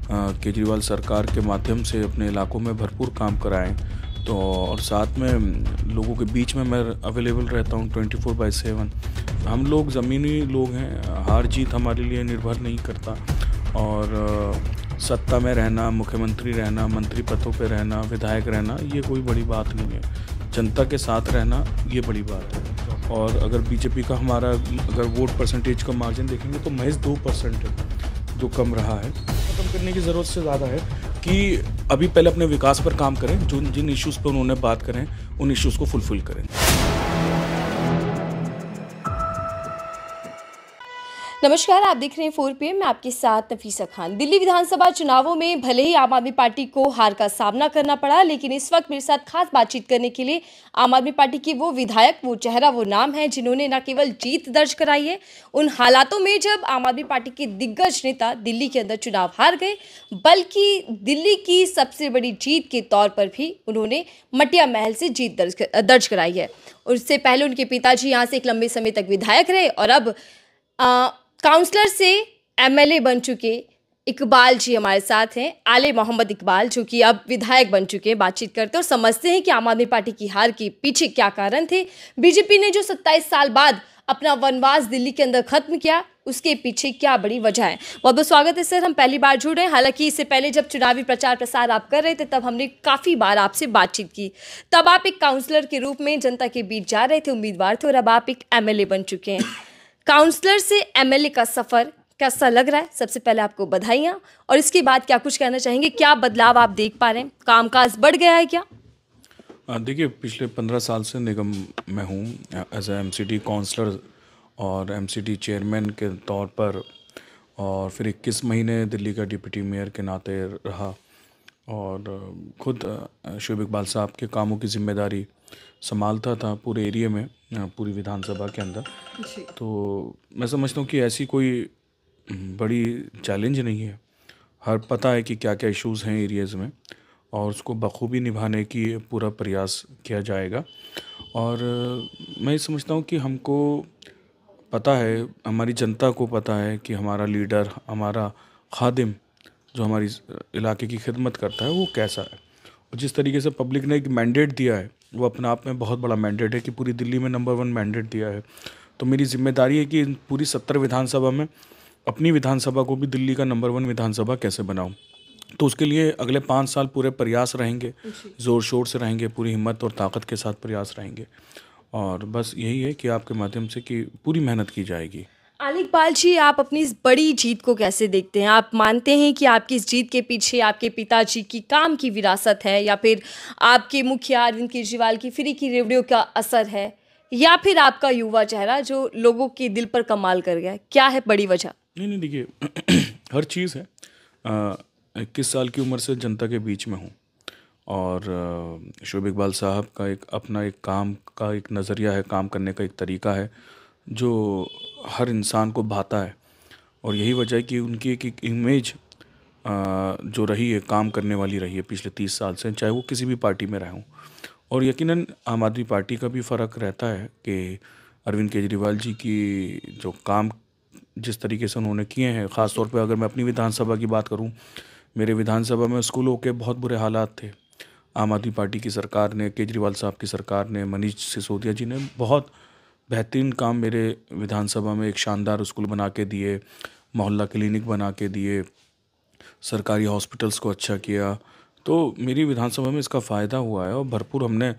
केजरीवाल सरकार के माध्यम से अपने इलाकों में भरपूर काम कराएं। तो और साथ में लोगों के बीच में मैं अवेलेबल रहता हूं 24/7। हम लोग ज़मीनी लोग हैं, हार जीत हमारे लिए निर्भर नहीं करता। और सत्ता में रहना, मुख्यमंत्री रहना, मंत्री पदों पे रहना, विधायक रहना, ये कोई बड़ी बात नहीं है। जनता के साथ रहना ये बड़ी बात है। और अगर बीजेपी का हमारा अगर वोट परसेंटेज का मार्जिन देखेंगे तो महज 2% है, जो कम रहा है। खत्म करने की ज़रूरत से ज़्यादा है कि अभी पहले अपने विकास पर काम करें, जो जिन इश्यूज़ पर उन्होंने बात करें उन इश्यूज़ को फुलफिल करें। नमस्कार, आप देख रहे हैं 4 PM। मैं आपके साथ नफीसा खान। दिल्ली विधानसभा चुनावों में भले ही आम आदमी पार्टी को हार का सामना करना पड़ा, लेकिन इस वक्त मेरे साथ खास बातचीत करने के लिए आम आदमी पार्टी की वो विधायक, वो चेहरा, वो नाम है जिन्होंने न केवल जीत दर्ज कराई है उन हालातों में जब आम आदमी पार्टी के दिग्गज नेता दिल्ली के अंदर चुनाव हार गए, बल्कि दिल्ली की सबसे बड़ी जीत के तौर पर भी उन्होंने मटिया महल से जीत दर्ज कराई है। उससे पहले उनके पिताजी यहाँ से एक लंबे समय तक विधायक रहे और अब काउंसलर से MLA बन चुके इकबाल जी हमारे साथ हैं, आले मोहम्मद इकबाल, जो कि अब विधायक बन चुके हैं। बातचीत करते हैं और समझते हैं कि आम आदमी पार्टी की हार के पीछे क्या कारण थे। बीजेपी ने जो 27 साल बाद अपना वनवास दिल्ली के अंदर खत्म किया, उसके पीछे क्या बड़ी वजह है। बहुत बहुत स्वागत है सर, हम पहली बार जुड़ रहे हैं। हालांकि इससे पहले जब चुनावी प्रचार प्रसार आप कर रहे थे तब हमने काफ़ी बार आपसे बातचीत की। तब आप एक काउंसलर के रूप में जनता के बीच जा रहे थे, उम्मीदवार थे, और अब आप एक MLA बन चुके हैं। काउंसलर से MLA का सफर कैसा लग रहा है? सबसे पहले आपको बधाइयाँ, और इसके बाद क्या कुछ कहना चाहेंगे? क्या बदलाव आप देख पा रहे हैं? कामकाज बढ़ गया है क्या? देखिए, पिछले 15 साल से निगम में हूँ एज ए MCD काउंसलर और MCD चेयरमैन के तौर पर, और फिर 21 महीने दिल्ली का डिप्टी मेयर के नाते रहा, और खुद शोएब इकबाल साहब के कामों की जिम्मेदारी संभालता था पूरे एरिया में, पूरी विधानसभा के अंदर। तो मैं समझता हूँ कि ऐसी कोई बड़ी चैलेंज नहीं है। हर पता है कि क्या क्या इश्यूज़ हैं एरियाज़ में, और उसको बखूबी निभाने की पूरा प्रयास किया जाएगा। और मैं समझता हूँ कि हमको पता है, हमारी जनता को पता है कि हमारा लीडर, हमारा खादिम जो हमारी इलाके की खिदमत करता है वो कैसा है। और जिस तरीके से पब्लिक ने एक मैंडेट दिया है, वो अपने आप में बहुत बड़ा मैंडेट है कि पूरी दिल्ली में नंबर 1 मैंडेट दिया है। तो मेरी जिम्मेदारी है कि पूरी 70 विधानसभा में अपनी विधानसभा को भी दिल्ली का नंबर 1 विधानसभा कैसे बनाऊं। तो उसके लिए अगले 5 साल पूरे प्रयास रहेंगे, ज़ोर शोर से रहेंगे, पूरी हिम्मत और ताकत के साथ प्रयास रहेंगे। और बस यही है कि आपके माध्यम से कि पूरी मेहनत की जाएगी। आले इकबाल जी, आप अपनी इस बड़ी जीत को कैसे देखते हैं? आप मानते हैं कि आपकी इस जीत के पीछे आपके पिताजी की काम की विरासत है, या फिर आपके मुखिया अरविंद केजरीवाल की फ्री की रेवड़ियों का असर है, या फिर आपका युवा चेहरा जो लोगों के दिल पर कमाल कर गया है? क्या है बड़ी वजह? नहीं, देखिए हर चीज़ है। 21 साल की उम्र से जनता के बीच में हूँ, और शोएब इकबाल साहब का एक अपना एक काम का एक नज़रिया है, काम करने का एक तरीका है जो हर इंसान को भाता है। और यही वजह है कि उनकी एक इमेज जो रही है, काम करने वाली रही है पिछले 30 साल से, चाहे वो किसी भी पार्टी में रहे हों। और यकीनन आम आदमी पार्टी का भी फ़र्क रहता है कि अरविंद केजरीवाल जी की जो काम जिस तरीके से उन्होंने किए हैं, ख़ास तौर पे अगर मैं अपनी विधानसभा की बात करूं, मेरे विधानसभा में स्कूलों के बहुत बुरे हालात थे। आम आदमी पार्टी की सरकार ने, केजरीवाल साहब की सरकार ने, मनीष सिसोदिया जी ने बहुत बेहतरीन काम मेरे विधानसभा में एक शानदार स्कूल बना के दिए, मोहल्ला क्लिनिक बना के दिए, सरकारी हॉस्पिटल्स को अच्छा किया। तो मेरी विधानसभा में इसका फ़ायदा हुआ है, और भरपूर हमने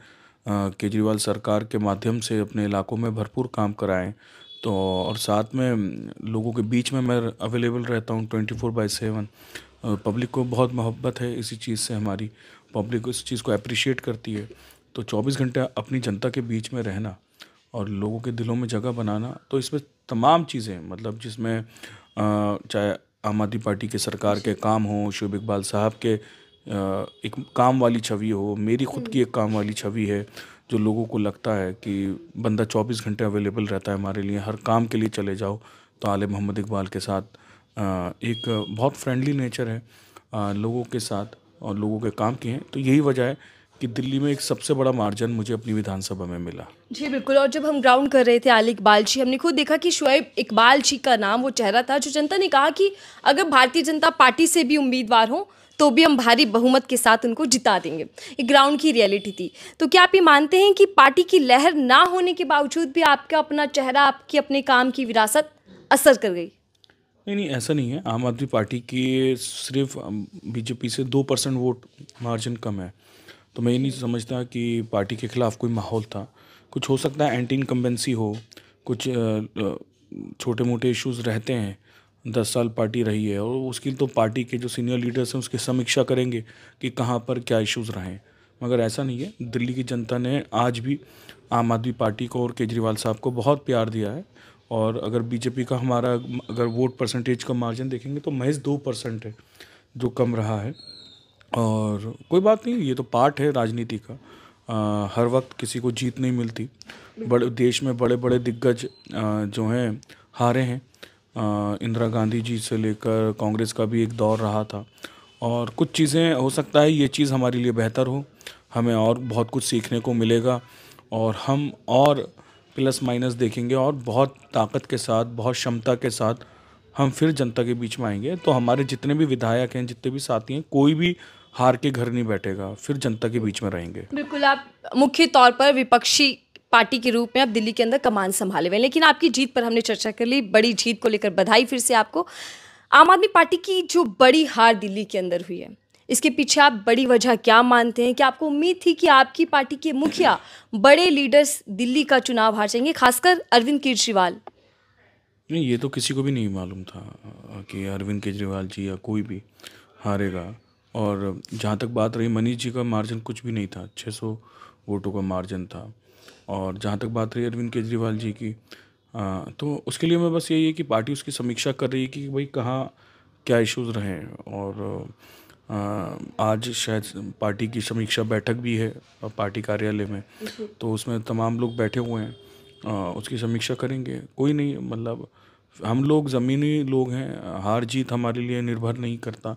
केजरीवाल सरकार के माध्यम से अपने इलाकों में भरपूर काम कराएं। तो और साथ में लोगों के बीच में मैं अवेलेबल रहता हूं 24/7। पब्लिक को बहुत मोहब्बत है इसी चीज़ से, हमारी पब्लिक इस चीज़ को अप्रिशिएट करती है। तो 24 घंटे अपनी जनता के बीच में रहना और लोगों के दिलों में जगह बनाना, तो इसमें तमाम चीज़ें, मतलब जिसमें चाहे आम आदमी पार्टी के सरकार के काम हो, शोएब इकबाल साहब के एक काम वाली छवि हो, मेरी खुद की एक काम वाली छवि है, जो लोगों को लगता है कि बंदा 24 घंटे अवेलेबल रहता है हमारे लिए, हर काम के लिए चले जाओ। तो आले मोहम्मद इकबाल के साथ एक बहुत फ्रेंडली नेचर है लोगों के साथ, और लोगों के काम किए हैं। तो यही वजह है कि दिल्ली में एक सबसे बड़ा मार्जिन मुझे अपनी विधानसभा में मिला। जी बिल्कुल। और जब हम ग्राउंड कर रहे थे आली इकबाल जी, हमने खुद देखा कि शोएब इकबाल जी का नाम वो चेहरा था जो जनता ने कहा कि अगर भारतीय जनता पार्टी से भी उम्मीदवार हो तो भी हम भारी बहुमत के साथ उनको जिता देंगे। ये ग्राउंड की रियलिटी थी। तो क्या आप ये मानते हैं कि पार्टी की लहर ना होने के बावजूद भी आपका अपना चेहरा, आपकी अपने काम की विरासत असर कर गई? नहीं नहीं, ऐसा नहीं है। आम आदमी पार्टी की सिर्फ बीजेपी से 2% वोट मार्जिन कम है। तो मैं ये नहीं समझता कि पार्टी के खिलाफ कोई माहौल था। कुछ हो सकता है एंटी इनकम्बेंसी हो, कुछ छोटे मोटे इश्यूज रहते हैं। 10 साल पार्टी रही है और उसकी तो पार्टी के जो सीनियर लीडर्स हैं उसकी समीक्षा करेंगे कि कहाँ पर क्या इश्यूज रहे। मगर ऐसा नहीं है। दिल्ली की जनता ने आज भी आम आदमी पार्टी को और केजरीवाल साहब को बहुत प्यार दिया है। और अगर बीजेपी का हमारा अगर वोट परसेंटेज का मार्जिन देखेंगे तो महज 2% है जो कम रहा है। और कोई बात नहीं, ये तो पार्ट है राजनीति का। हर वक्त किसी को जीत नहीं मिलती। बड़े देश में बड़े बड़े दिग्गज जो हैं हारे हैं। इंदिरा गांधी जी से लेकर कांग्रेस का भी एक दौर रहा था। और कुछ चीज़ें हो सकता है ये चीज़ हमारे लिए बेहतर हो, हमें और बहुत कुछ सीखने को मिलेगा और हम और प्लस माइनस देखेंगे और बहुत ताकत के साथ, बहुत क्षमता के साथ हम फिर जनता के बीच में आएंगे। तो हमारे जितने भी विधायक हैं, जितने भी साथी हैं, कोई भी हार के घर नहीं बैठेगा, फिर जनता के बीच में रहेंगे। बिल्कुल। आप मुख्य तौर पर विपक्षी पार्टी के रूप में आप दिल्ली के अंदर कमान संभाले हुए हैं, लेकिन आपकी जीत पर हमने चर्चा कर ली। बड़ी जीत को लेकर बधाई फिर से आपको। आम आदमी पार्टी की जो बड़ी हार दिल्ली के अंदर हुई है, इसके पीछे आप बड़ी वजह क्या मानते हैं? कि आपको उम्मीद थी कि आपकी पार्टी के मुखिया, बड़े लीडर्स दिल्ली का चुनाव हार जाएंगे, खासकर अरविंद केजरीवाल? नहीं, ये तो किसी को भी नहीं मालूम था कि अरविंद केजरीवाल जी या कोई भी हारेगा। और जहाँ तक बात रही मनीष जी का मार्जिन कुछ भी नहीं था, 600 वोटों का मार्जिन था। और जहाँ तक बात रही अरविंद केजरीवाल जी की, तो उसके लिए मैं बस यही है कि पार्टी उसकी समीक्षा कर रही है कि भाई कहाँ क्या इश्यूज रहे हैं। और आज शायद पार्टी की समीक्षा बैठक भी है पार्टी कार्यालय में, तो उसमें तमाम लोग बैठे हुए हैं। उसकी समीक्षा करेंगे। कोई नहीं, मतलब हम लोग ज़मीनी लोग हैं, हार जीत हमारे लिए निर्भर नहीं करता।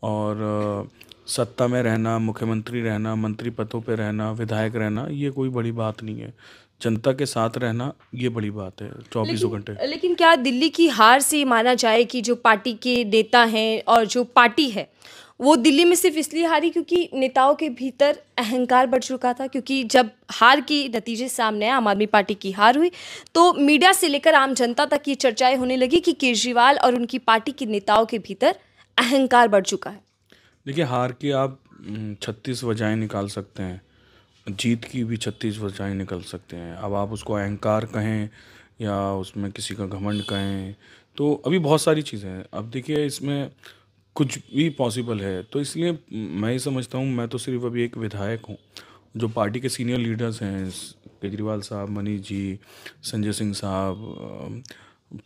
और सत्ता में रहना, मुख्यमंत्री रहना, मंत्री पदों पे रहना, विधायक रहना, ये कोई बड़ी बात नहीं है। जनता के साथ रहना ये बड़ी बात है 24 घंटे। लेकिन क्या दिल्ली की हार से ये माना जाए कि जो पार्टी के नेता हैं और जो पार्टी है वो दिल्ली में सिर्फ इसलिए हारी क्योंकि नेताओं के भीतर अहंकार बढ़ चुका था? क्योंकि जब हार की नतीजे सामने आए, आम आदमी पार्टी की हार हुई, तो मीडिया से लेकर आम जनता तक ये चर्चाएं होने लगी कि केजरीवाल और उनकी पार्टी के नेताओं के भीतर अहंकार बढ़ चुका है। देखिए, हार की आप 36 वजहें निकाल सकते हैं, जीत की भी 36 वजहें निकल सकते हैं। अब आप उसको अहंकार कहें या उसमें किसी का घमंड कहें, तो अभी बहुत सारी चीज़ें हैं। अब देखिए, इसमें कुछ भी पॉसिबल है। तो इसलिए मैं ये समझता हूँ, मैं तो सिर्फ अभी एक विधायक हूँ। जो पार्टी के सीनियर लीडर्स हैं, केजरीवाल साहब, मनीष जी, संजय सिंह साहब,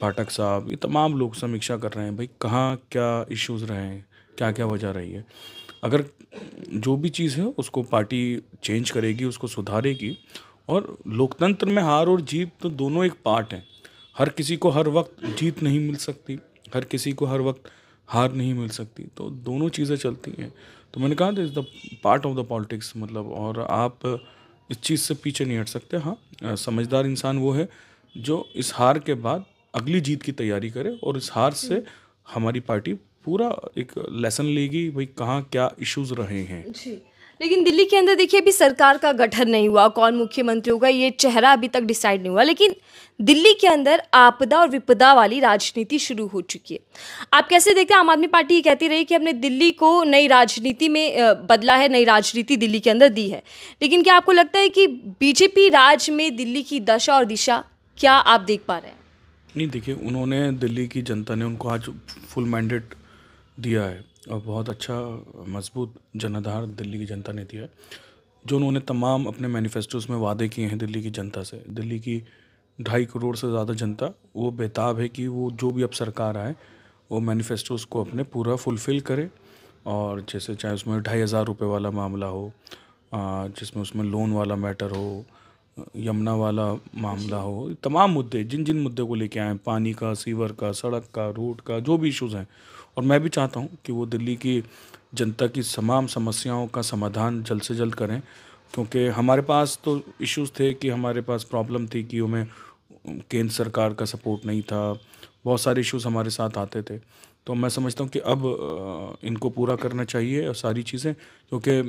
पाठक साहब, ये तमाम लोग समीक्षा कर रहे हैं भाई कहाँ क्या इश्यूज रहे हैं, क्या क्या वजह रही है। अगर जो भी चीज़ है उसको पार्टी चेंज करेगी, उसको सुधारेगी। और लोकतंत्र में हार और जीत तो दोनों एक पार्ट हैं। हर किसी को हर वक्त जीत नहीं मिल सकती, हर किसी को हर वक्त हार नहीं मिल सकती, तो दोनों चीज़ें चलती हैं। तो मैंने कहा this the part of the politics, मतलब। और आप इस चीज़ से पीछे नहीं हट सकते। हाँ, समझदार इंसान वो है जो इस हार के बाद अगली जीत की तैयारी करे और इस हार से हमारी पार्टी पूरा एक लेसन लेगी भाई कहाँ क्या इश्यूज रहे हैं। जी। लेकिन दिल्ली के अंदर देखिए अभी सरकार का गठन नहीं हुआ, कौन मुख्यमंत्री होगा ये चेहरा अभी तक डिसाइड नहीं हुआ, लेकिन दिल्ली के अंदर आपदा और विपदा वाली राजनीति शुरू हो चुकी है। आप कैसे देखते हैं? आम आदमी पार्टी ये कहती रही कि हमने दिल्ली को नई राजनीति में बदला है, नई राजनीति दिल्ली के अंदर दी है, लेकिन क्या आपको लगता है कि बीजेपी राज में दिल्ली की दशा और दिशा क्या आप देख पा रहे हैं? नहीं, देखिए, उन्होंने दिल्ली की जनता ने उनको आज फुल मैंडेट दिया है और बहुत अच्छा मजबूत जनाधार दिल्ली की जनता ने दिया है। जो उन्होंने तमाम अपने मैनिफेस्टोस में वादे किए हैं दिल्ली की जनता से, दिल्ली की 2.5 करोड़ से ज़्यादा जनता वो बेताब है कि वो जो भी अब सरकार आए वो मैनिफेस्टोस को अपने पूरा फुलफ़िल करे। और जैसे चाहे उसमें 2,500 रुपये वाला मामला हो, जिसमें उसमें लोन वाला मैटर हो, यमुना वाला मामला हो, तमाम मुद्दे जिन जिन मुद्दे को लेके आए, पानी का, सीवर का, सड़क का, रोड का, जो भी इश्यूज़ हैं और मैं भी चाहता हूँ कि वो दिल्ली की जनता की तमाम समस्याओं का समाधान जल्द से जल्द करें, क्योंकि हमारे पास तो इश्यूज़ थे कि हमारे पास प्रॉब्लम थी कि हमें केंद्र सरकार का सपोर्ट नहीं था, बहुत सारे इश्यूज़ हमारे साथ आते थे। तो मैं समझता हूँ कि अब इनको पूरा करना चाहिए और सारी चीज़ें, क्योंकि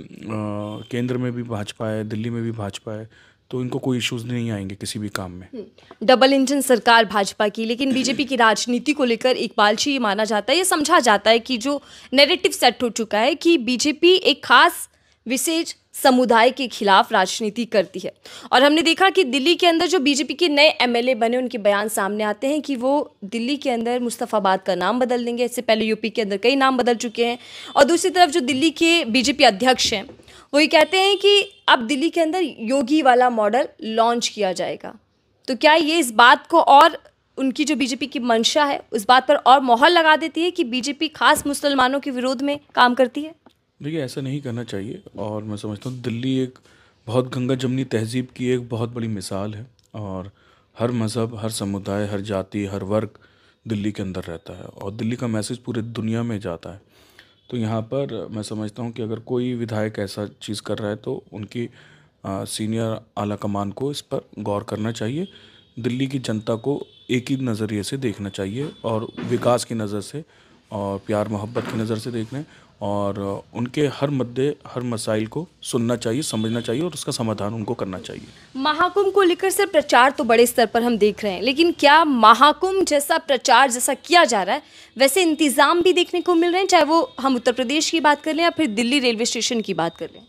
केंद्र में भी भाजपा है, दिल्ली में भी भाजपा है, तो इनको कोई इश्यूज़ नहीं आएंगे किसी भी काम में। डबल इंजन सरकार भाजपा की, लेकिन बीजेपी की राजनीति को लेकर इकबाल जी ये माना जाता है, ये समझा जाता है कि जो नैरेटिव सेट हो चुका है कि बीजेपी एक खास विशेष समुदाय के खिलाफ राजनीति करती है। और हमने देखा कि दिल्ली के अंदर जो बीजेपी के नए एमएलए बने, उनके बयान सामने आते हैं कि वो दिल्ली के अंदर मुस्तफ़ाबाद का नाम बदल देंगे। इससे पहले यूपी के अंदर कई नाम बदल चुके हैं। और दूसरी तरफ जो दिल्ली के बीजेपी अध्यक्ष हैं, वो ये कहते हैं कि अब दिल्ली के अंदर योगी वाला मॉडल लॉन्च किया जाएगा। तो क्या ये इस बात को, और उनकी जो बीजेपी की मंशा है, उस बात पर और मोहर लगा देती है कि बीजेपी खास मुसलमानों के विरोध में काम करती है? देखिए, ऐसा नहीं करना चाहिए। और मैं समझता हूँ दिल्ली एक बहुत गंगा जमनी तहज़ीब की एक बहुत बड़ी मिसाल है, और हर मज़हब, हर समुदाय, हर जाति, हर वर्ग दिल्ली के अंदर रहता है, और दिल्ली का मैसेज पूरे दुनिया में जाता है। तो यहाँ पर मैं समझता हूँ कि अगर कोई विधायक ऐसा चीज़ कर रहा है तो उनकी सीनियर आला कमान को इस पर गौर करना चाहिए। दिल्ली की जनता को एक ही नज़रिए से देखना चाहिए, और विकास की नज़र से और प्यार मोहब्बत की नज़र से देखना है, और उनके हर मुद्दे, हर मसाइल को सुनना चाहिए, समझना चाहिए, और उसका समाधान उनको करना चाहिए। महाकुंभ को लेकर सिर्फ प्रचार तो बड़े स्तर पर हम देख रहे हैं, लेकिन क्या महाकुंभ जैसा प्रचार जैसा किया जा रहा है, वैसे इंतजाम भी देखने को मिल रहे हैं, चाहे वो हम उत्तर प्रदेश की बात कर लें या फिर दिल्ली रेलवे स्टेशन की बात कर लें?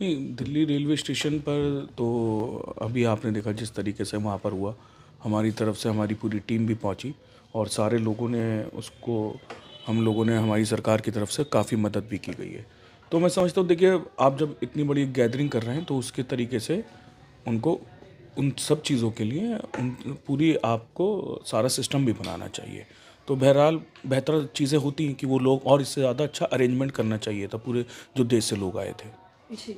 नहीं, दिल्ली रेलवे स्टेशन पर तो अभी आपने देखा जिस तरीके से वहाँ पर हुआ, हमारी तरफ से हमारी पूरी टीम भी पहुँची, और सारे लोगों ने उसको, हम लोगों ने, हमारी सरकार की तरफ से काफ़ी मदद भी की गई है। तो मैं समझता हूँ, देखिए, आप जब इतनी बड़ी गैदरिंग कर रहे हैं तो उसके तरीके से उनको उन सब चीज़ों के लिए उन पूरी आपको सारा सिस्टम भी बनाना चाहिए। तो बहरहाल बेहतर चीज़ें होती हैं कि वो लोग और इससे ज़्यादा अच्छा अरेंजमेंट करना चाहिए था, पूरे जो देश से लोग आए थे। जी,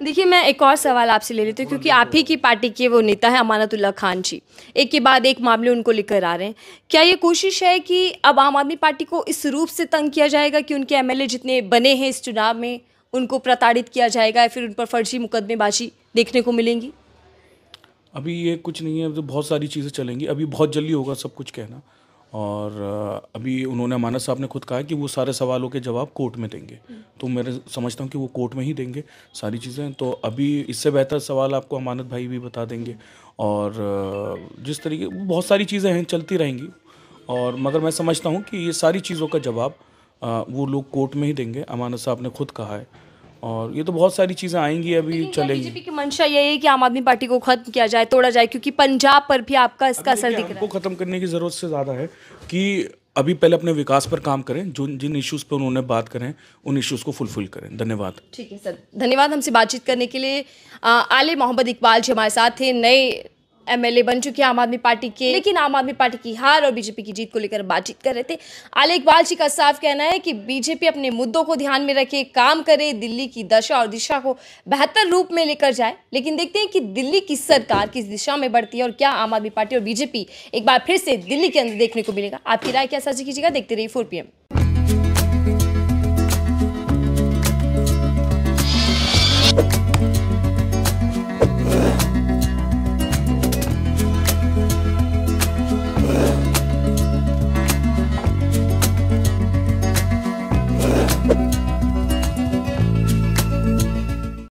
देखिए, मैं एक और सवाल आपसे ले लेती हूँ, क्योंकि आप ही की पार्टी के वो नेता है अमानतुल्लाह खान जी, एक के बाद एक मामले उनको लेकर आ रहे हैं। क्या ये कोशिश है कि अब आम आदमी पार्टी को इस रूप से तंग किया जाएगा कि उनके एमएलए जितने बने हैं इस चुनाव में, उनको प्रताड़ित किया जाएगा, या फिर उन पर फर्जी मुकदमेबाजी देखने को मिलेंगी? अभी ये कुछ नहीं है, तो बहुत सारी चीज़ें चलेंगी, अभी बहुत जल्दी होगा सब कुछ कहना। और अभी उन्होंने, अमानत साहब ने खुद कहा है कि वो सारे सवालों के जवाब कोर्ट में देंगे, तो मैं समझता हूँ कि वो कोर्ट में ही देंगे सारी चीज़ें। तो अभी इससे बेहतर सवाल आपको अमानत भाई भी बता देंगे, और जिस तरीके, बहुत सारी चीज़ें हैं, चलती रहेंगी। और मगर मैं समझता हूँ कि ये सारी चीज़ों का जवाब वो लोग कोर्ट में ही देंगे, अमानत साहब ने खुद कहा है। और ये तो बहुत सारी चीज़ें आएंगी, अभी चलेंगी। बीजेपी की मंशा यही है कि आम आदमी पार्टी को खत्म किया जाए, तोड़ा जाए, क्योंकि पंजाब पर भी आपका इसका असर दिख रहा है। हमको खत्म करने की ज़रूरत से ज़्यादा है कि अभी पहले अपने विकास पर काम करें, जो जिन इश्यूज़ पर उन्होंने बात करें उन इश्यूज़ को फुलफिल करें। धन्यवाद। ठीक है सर, धन्यवाद हमसे बातचीत करने के लिए। आले मोहम्मद इकबाल जी हमारे साथ थे, नए एमएलए बन चुके हैं आम आदमी पार्टी के, लेकिन आम आदमी पार्टी की हार और बीजेपी की जीत को लेकर बातचीत कर रहे थे। आले इकबाल जी का साफ कहना है कि बीजेपी अपने मुद्दों को ध्यान में रखे, काम करे, दिल्ली की दशा और दिशा को बेहतर रूप में लेकर जाए। लेकिन देखते हैं कि दिल्ली की सरकार किस दिशा में बढ़ती है, और क्या आम आदमी पार्टी और बीजेपी एक बार फिर से दिल्ली के अंदर देखने को मिलेगा। आपकी राय क्या साझा कीजिएगा। देखते रहिए 4PM।